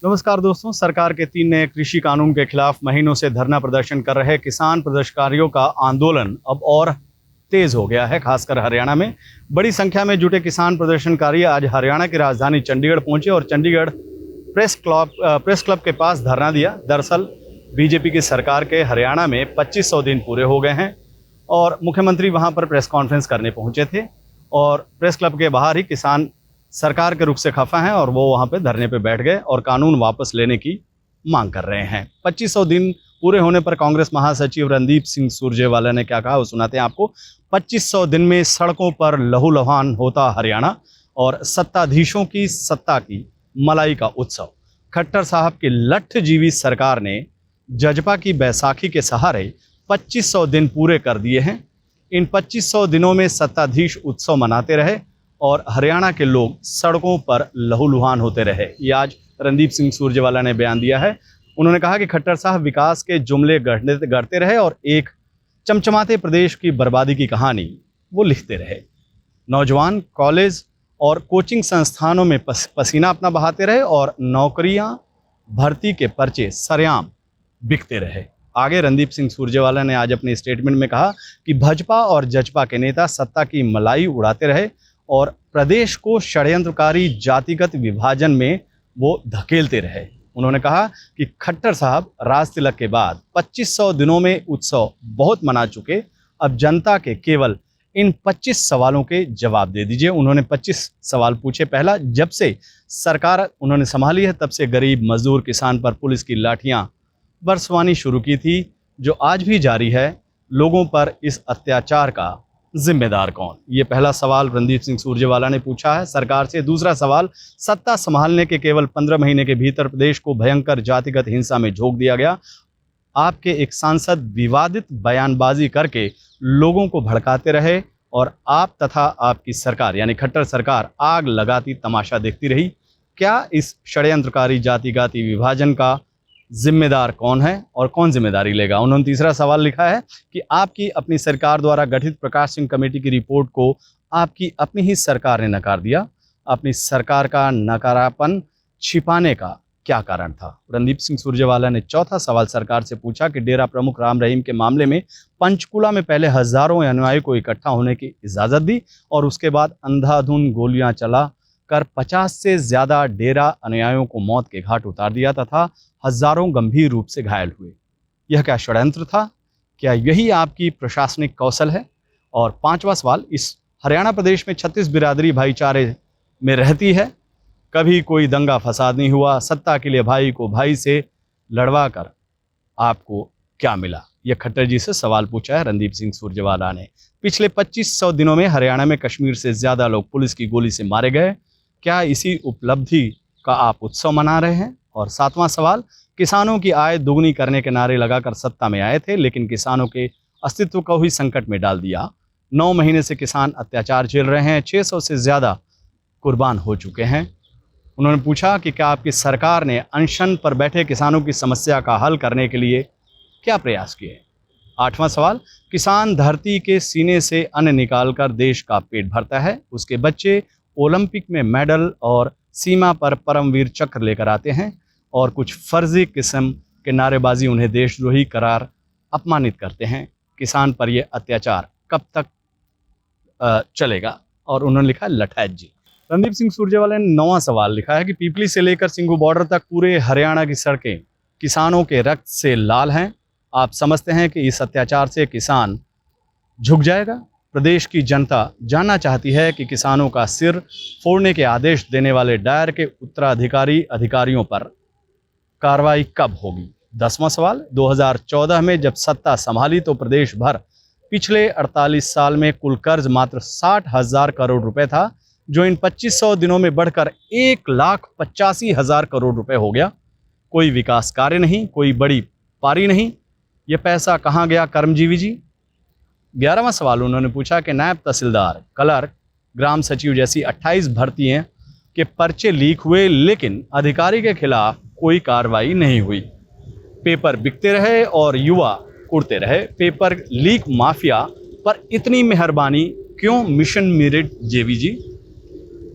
नमस्कार दोस्तों, सरकार के 3 नए कृषि कानून के खिलाफ महीनों से धरना प्रदर्शन कर रहे किसान प्रदर्शनकारियों का आंदोलन अब और तेज हो गया है। खासकर हरियाणा में बड़ी संख्या में जुटे किसान प्रदर्शनकारी आज हरियाणा की राजधानी चंडीगढ़ पहुंचे और चंडीगढ़ प्रेस क्लब के पास धरना दिया। दरअसल बीजेपी की सरकार के हरियाणा में 2500 दिन पूरे हो गए हैं और मुख्यमंत्री वहां पर प्रेस कॉन्फ्रेंस करने पहुंचे थे और प्रेस क्लब के बाहर ही किसान सरकार के रुख से खफा हैं और वो वहां पे धरने पे बैठ गए और कानून वापस लेने की मांग कर रहे हैं। 2500 दिन पूरे होने पर कांग्रेस महासचिव रणदीप सिंह सुरजेवाला ने क्या कहा वो सुनाते हैं आपको। 2500 दिन में सड़कों पर लहूलुहान होता हरियाणा और सत्ताधीशों की सत्ता की मलाई का उत्सव। खट्टर साहब की लठजीवी सरकार ने जजपा की बैसाखी के सहारे 2500 दिन पूरे कर दिए हैं। इन 2500 दिनों में सत्ताधीश उत्सव मनाते रहे और हरियाणा के लोग सड़कों पर लहूलुहान होते रहे। ये आज रणदीप सिंह सुरजेवाला ने बयान दिया है। उन्होंने कहा कि खट्टर साहब विकास के जुमले गढ़ते रहे और एक चमचमाते प्रदेश की बर्बादी की कहानी वो लिखते रहे। नौजवान कॉलेज और कोचिंग संस्थानों में पसीना अपना बहाते रहे और नौकरियां भर्ती के पर्चे सरेआम बिकते रहे। आगे रणदीप सिंह सुरजेवाला ने आज अपने स्टेटमेंट में कहा कि भाजपा और जजपा के नेता सत्ता की मलाई उड़ाते रहे और प्रदेश को षड्यंत्रकारी जातिगत विभाजन में वो धकेलते रहे। उन्होंने कहा कि खट्टर साहब राज तिलक के बाद 2500 दिनों में उत्सव बहुत मना चुके, अब जनता के केवल इन 25 सवालों के जवाब दे दीजिए। उन्होंने 25 सवाल पूछे। पहला, जब से सरकार उन्होंने संभाली है तब से गरीब मजदूर किसान पर पुलिस की लाठियां बरसवानी शुरू की थी, जो आज भी जारी है। लोगों पर इस अत्याचार का जिम्मेदार कौन? ये पहला सवाल रणदीप सिंह सुरजेवाला ने पूछा है सरकार से। दूसरा सवाल, सत्ता संभालने के केवल 15 महीने के भीतर प्रदेश को भयंकर जातिगत हिंसा में झोंक दिया गया। आपके एक सांसद विवादित बयानबाजी करके लोगों को भड़काते रहे और आप तथा आपकी सरकार यानी खट्टर सरकार आग लगाती तमाशा देखती रही। क्या इस षड्यंत्रकारी जातिगत विभाजन का जिम्मेदार कौन है और कौन जिम्मेदारी लेगा? उन्होंने तीसरा सवाल लिखा है कि आपकी अपनी सरकार द्वारा गठित प्रकाश सिंह कमेटी की रिपोर्ट को आपकी अपनी ही सरकार ने नकार दिया। अपनी सरकार का नकारापन छिपाने का क्या कारण था? रणदीप सिंह सुरजेवाला ने चौथा सवाल सरकार से पूछा कि डेरा प्रमुख राम रहीम के मामले में पंचकुला में पहले हजारों अनुयायियों को इकट्ठा होने की इजाजत दी और उसके बाद अंधाधुंध गोलियां चला कर 50 से ज्यादा डेरा अनुयायियों को मौत के घाट उतार दिया तथा हजारों गंभीर रूप से घायल हुए। यह क्या षड्यंत्र था? क्या यही आपकी प्रशासनिक कौशल है? और पांचवा सवाल, इस हरियाणा प्रदेश में 36 बिरादरी भाईचारे में रहती है, कभी कोई दंगा फसाद नहीं हुआ, सत्ता के लिए भाई को भाई से लड़वा कर आपको क्या मिला? यह खट्टर जी से सवाल पूछा है रणदीप सिंह सुरजेवाला ने। पिछले 2500 दिनों में हरियाणा में कश्मीर से ज्यादा लोग पुलिस की गोली से मारे गए, क्या इसी उपलब्धि का आप उत्सव मना रहे हैं? और सातवां सवाल, किसानों की आय दोगुनी करने के नारे लगाकर सत्ता में आए थे लेकिन किसानों के अस्तित्व को ही संकट में डाल दिया। 9 महीने से किसान अत्याचार झेल रहे हैं, 600 से ज्यादा कुर्बान हो चुके हैं। उन्होंने पूछा कि क्या आपकी सरकार ने अनशन पर बैठे किसानों की समस्या का हल करने के लिए क्या प्रयास किए? आठवां सवाल, किसान धरती के सीने से अन्न निकालकर देश का पेट भरता है, उसके बच्चे ओलंपिक में मेडल और सीमा पर परमवीर चक्र लेकर आते हैं और कुछ फर्जी किस्म के नारेबाजी उन्हें देशद्रोही करार अपमानित करते हैं। किसान पर यह अत्याचार कब तक चलेगा? और उन्होंने लिखा लठैत जी। रणदीप सिंह सुरजेवाला ने 9वां सवाल लिखा है कि पीपली से लेकर सिंघू बॉर्डर तक पूरे हरियाणा की सड़कें किसानों के रक्त से लाल हैं। आप समझते हैं कि इस अत्याचार से किसान झुक जाएगा? प्रदेश की जनता जानना चाहती है कि किसानों का सिर फोड़ने के आदेश देने वाले डायर के उत्तराधिकारी अधिकारियों पर कार्रवाई कब होगी? 10वां सवाल, 2014 में जब सत्ता संभाली तो प्रदेश भर पिछले 48 साल में कुल कर्ज मात्र 60,000 करोड़ रुपए था, जो इन 2500 दिनों में बढ़कर 1,85,000 करोड़ रुपए हो गया। कोई विकास कार्य नहीं, कोई बड़ी पारी नहीं। ये पैसा कहाँ गया कर्मजीवी जी? 11वां सवाल उन्होंने पूछा कि नायब तहसीलदार, क्लर्क, ग्राम सचिव जैसी 28 भर्तियां के पर्चे लीक हुए लेकिन अधिकारी के खिलाफ कोई कार्रवाई नहीं हुई। पेपर बिकते रहे और युवा उड़ते रहे। पेपर लीक माफिया पर इतनी मेहरबानी क्यों? मिशन मेरिट जेवी जी।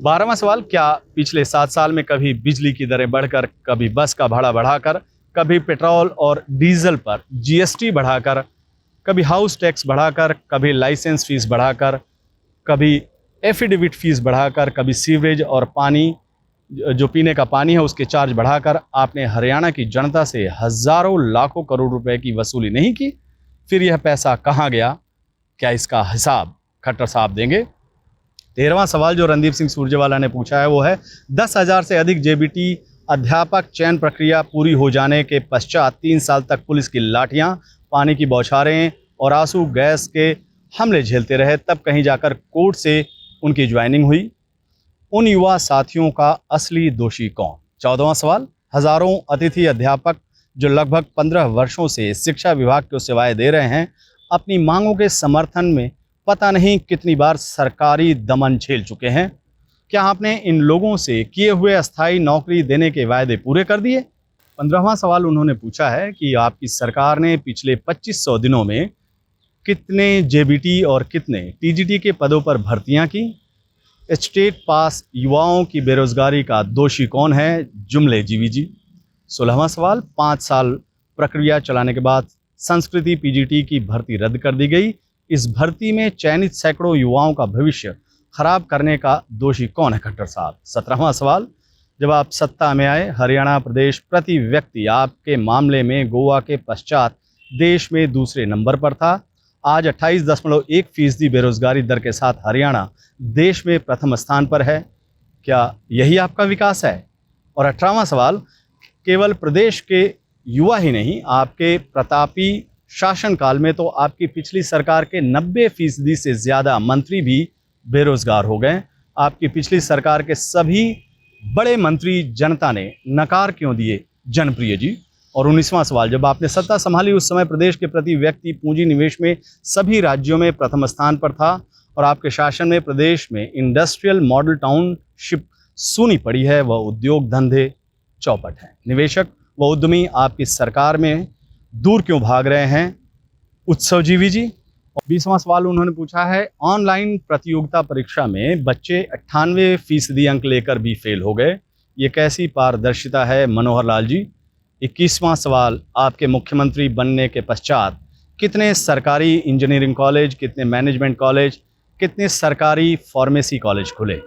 12वां सवाल, क्या पिछले 7 साल में कभी बिजली की दरें बढ़कर, कभी बस का भाड़ा बढ़ाकर, कभी पेट्रोल और डीजल पर जीएसटी बढ़ाकर, कभी हाउस टैक्स बढ़ाकर, कभी लाइसेंस फीस बढ़ाकर, कभी एफिडेविट फीस बढ़ाकर, कभी सीवरेज और पानी जो पीने का पानी है उसके चार्ज बढ़ाकर आपने हरियाणा की जनता से हजारों लाखों करोड़ रुपए की वसूली नहीं की? फिर यह पैसा कहाँ गया? क्या इसका हिसाब खट्टर साहब देंगे? 13वां सवाल जो रणदीप सिंह सुरजेवाला ने पूछा है वो है, 10,000 से अधिक जेबीटी अध्यापक चयन प्रक्रिया पूरी हो जाने के पश्चात 3 साल तक पुलिस की लाठियां, पानी की बौछारें और आंसू गैस के हमले झेलते रहे, तब कहीं जाकर कोर्ट से उनकी ज्वाइनिंग हुई। उन युवा साथियों का असली दोषी कौन? 14वां सवाल, हजारों अतिथि अध्यापक जो लगभग 15 वर्षों से शिक्षा विभाग को सेवाएं दे रहे हैं, अपनी मांगों के समर्थन में पता नहीं कितनी बार सरकारी दमन झेल चुके हैं। क्या आपने इन लोगों से किए हुए अस्थायी नौकरी देने के वायदे पूरे कर दिए? 15वां सवाल उन्होंने पूछा है कि आपकी सरकार ने पिछले 2500 दिनों में कितने जेबीटी और कितने टीजीटी के पदों पर भर्तियां की? स्टेट पास युवाओं की बेरोजगारी का दोषी कौन है? जुमले जीवी जी। 16वां सवाल, 5 साल प्रक्रिया चलाने के बाद संस्कृति पीजीटी की भर्ती रद्द कर दी गई। इस भर्ती में चयनित सैकड़ों युवाओं का भविष्य खराब करने का दोषी कौन है खट्टर साहब? 17वां सवाल, जब आप सत्ता में आए, हरियाणा प्रदेश प्रति व्यक्ति आपके मामले में गोवा के पश्चात देश में दूसरे नंबर पर था। आज 28.1% बेरोजगारी दर के साथ हरियाणा देश में प्रथम स्थान पर है। क्या यही आपका विकास है? और 18वां सवाल, केवल प्रदेश के युवा ही नहीं, आपके प्रतापी शासनकाल में तो आपकी पिछली सरकार के 90% से ज़्यादा मंत्री भी बेरोजगार हो गए। आपकी पिछली सरकार के सभी बड़े मंत्री जनता ने नकार क्यों दिए जनप्रिय जी? और 19वां सवाल, जब आपने सत्ता संभाली उस समय प्रदेश के प्रति व्यक्ति पूंजी निवेश में सभी राज्यों में प्रथम स्थान पर था और आपके शासन में प्रदेश में इंडस्ट्रियल मॉडल टाउनशिप सूनी पड़ी है, वह उद्योग धंधे चौपट हैं। निवेशक व उद्यमी आपकी सरकार में दूर क्यों भाग रहे हैं? उत्सव जीवी जी। 20वां सवाल उन्होंने पूछा है, ऑनलाइन प्रतियोगिता परीक्षा में बच्चे 98% अंक लेकर भी फेल हो गए, ये कैसी पारदर्शिता है मनोहर लाल जी? 21वां सवाल, आपके मुख्यमंत्री बनने के पश्चात कितने सरकारी इंजीनियरिंग कॉलेज, कितने मैनेजमेंट कॉलेज, कितने सरकारी फार्मेसी कॉलेज खुले?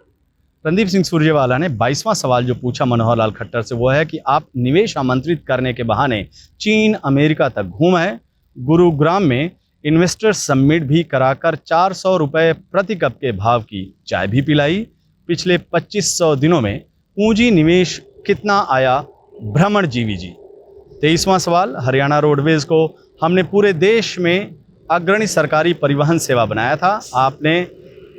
रणदीप सिंह सुरजेवाला ने 22वां सवाल जो पूछा मनोहर लाल खट्टर से वो है कि आप निवेश आमंत्रित करने के बहाने चीन अमेरिका तक घूम आए, गुरुग्राम में इन्वेस्टर समिट भी कराकर 400 रुपये प्रति कप के भाव की चाय भी पिलाई। पिछले 2500 दिनों में पूंजी निवेश कितना आया? भ्रमण जीवी जी। 23वां सवाल, हरियाणा रोडवेज को हमने पूरे देश में अग्रणी सरकारी परिवहन सेवा बनाया था, आपने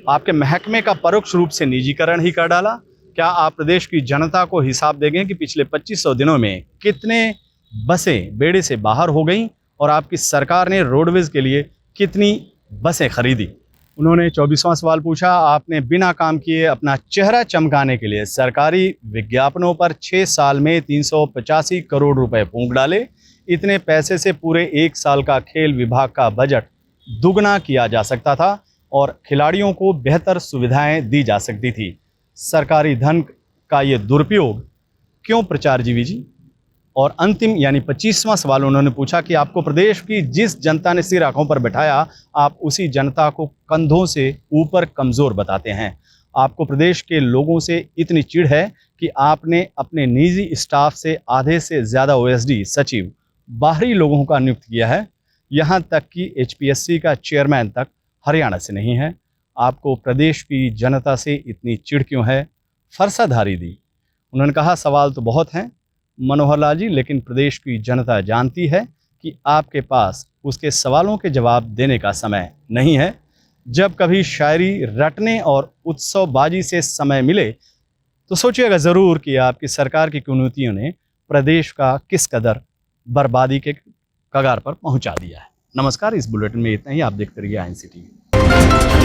आपके महकमे का परोक्ष रूप से निजीकरण ही कर डाला। क्या आप प्रदेश की जनता को हिसाब देंगे कि पिछले 2500 दिनों में कितने बसें बेड़े से बाहर हो गईं और आपकी सरकार ने रोडवेज के लिए कितनी बसें खरीदी? उन्होंने 24वां सवाल पूछा, आपने बिना काम किए अपना चेहरा चमकाने के लिए सरकारी विज्ञापनों पर 6 साल में 385 करोड़ रुपए फूंक डाले। इतने पैसे से पूरे 1 साल का खेल विभाग का बजट दुगना किया जा सकता था और खिलाड़ियों को बेहतर सुविधाएं दी जा सकती थी। सरकारी धन का ये दुरुपयोग क्यों प्रचार जीवी जी? और अंतिम यानी 25वां सवाल उन्होंने पूछा कि आपको प्रदेश की जिस जनता ने सिर आंखों पर बैठाया, आप उसी जनता को कंधों से ऊपर कमज़ोर बताते हैं। आपको प्रदेश के लोगों से इतनी चिढ़ है कि आपने अपने निजी स्टाफ से आधे से ज़्यादा ओएसडी सचिव बाहरी लोगों का नियुक्त किया है। यहाँ तक कि एचपीएससी का चेयरमैन तक हरियाणा से नहीं है। आपको प्रदेश की जनता से इतनी चिढ़ क्यों है? फरसाधारी दी। उन्होंने कहा, सवाल तो बहुत हैं मनोहर लाल जी, लेकिन प्रदेश की जनता जानती है कि आपके पास उसके सवालों के जवाब देने का समय नहीं है। जब कभी शायरी रटने और उत्सवबाजी से समय मिले तो सोचिएगा ज़रूर कि आपकी सरकार की कुनीतियों ने प्रदेश का किस कदर बर्बादी के कगार पर पहुंचा दिया है। नमस्कार, इस बुलेटिन में इतना ही। आप देखते रहिए INC TV।